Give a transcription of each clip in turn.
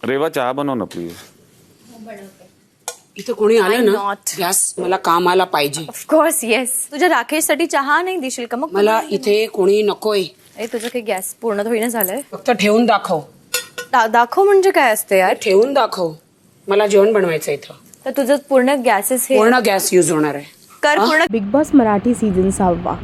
रेवा चहा बनव ना प्लीज. इथं कोणी आलं ना गॅस मला कामाला पाहिजे. Of course yes. तुझ्या राकेशसाठी चहा नाही देशील का मग? मला इथे कोणी नकोय. तुझं काही गॅस पूर्ण होईना झालंय. फक्त ठेवून दाखव. दाखव म्हणजे काय असते यार? ठेवून दाखव. मला जेवण बनवायचं इथं. तर तुझं पूर्ण गॅसेस हे पूर्ण गॅस यूज होणार आहे. कर पूर्ण. Bigg Boss Marathi season 6.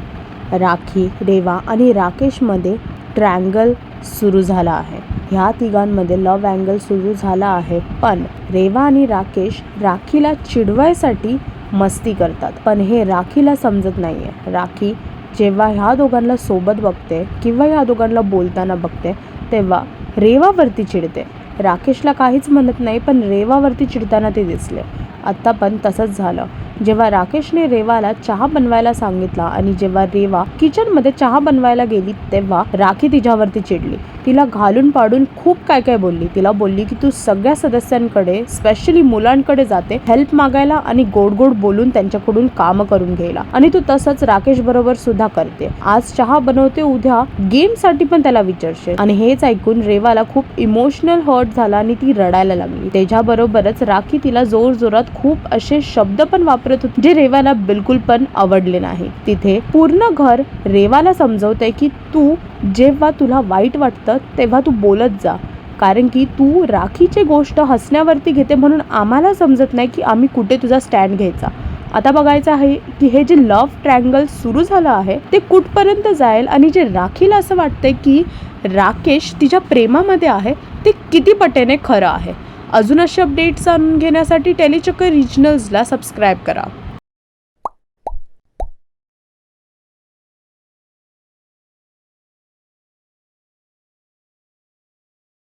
Rakhi, Reva आणि राकेशमध्ये ट्रँगल सुरू झाला आहे. ह्या तिघांमध्ये लव्ह अँगल सुरू झाला आहे. पण रेवा आणि राकेश राखीला चिडवायसाठी मस्ती करतात. पण हे राखीला समजत नाहीये. राखी जेव्हा ह्या दोघांना सोबत बघते किंवा ह्या दोघांना बोलताना बघते तेव्हा रेवावरती चिडते. राकेशला काहीच म्हणत नाही, पण रेवावरती चिडताना ते दिसले. आत्ता पण तसंच झालं. जेव्हा राकेशने रेवाला चहा बनवायला सांगितला आणि जेव्हा रेवा किचनमध्ये चहा बनवायला गेली तेव्हा राखी तिच्यावरती चिडली. तिला घालून पाडून खूप काय काय बोलली. तिला बोलली की तू सगळ्या सदस्यांकडे स्पेशली मुलांकडे जाते हेल्प मागायला आणि गोड गोड बोलून त्यांच्याकडून काम करून घ्यायला, आणि तू तसंच राकेश बरोबर सुद्धा करते. आज चहा बनवते, उद्या गेम साठी पण त्याला विचारशील. आणि हेच ऐकून रेवाला खूप इमोशनल हर्ट झाला आणि ती रडायला लागली. त्याच्याबरोबरच राखी तिला जोर जोरात खूप असे शब्द पण वापरत होते जे रेवाला बिलकुल पण आवडले नाही. तिथे पूर्ण घर रेवाला समजवते की तू जेव्हा तुला वाईट वाटतं तेव्हा तू बोलत जा, कारण की तू राखीची गोष्ट हसण्यावरती घेते म्हणून आम्हाला समजत नाही की आम्ही कुठे तुझा स्टँड घ्यायचा. आता बघायचं आहे की हे जे लव्ह ट्रँगल सुरू झालं आहे ते कुठपर्यंत जाईल आणि जे राखीला असं वाटतंय की राकेश तिच्या प्रेमामध्ये आहे ते किती पटेने खरं आहे. अजून असे अपडेट्स जाणून घेण्यासाठी टेलीचक्कर रिजनल्सला सबस्क्राईब करा.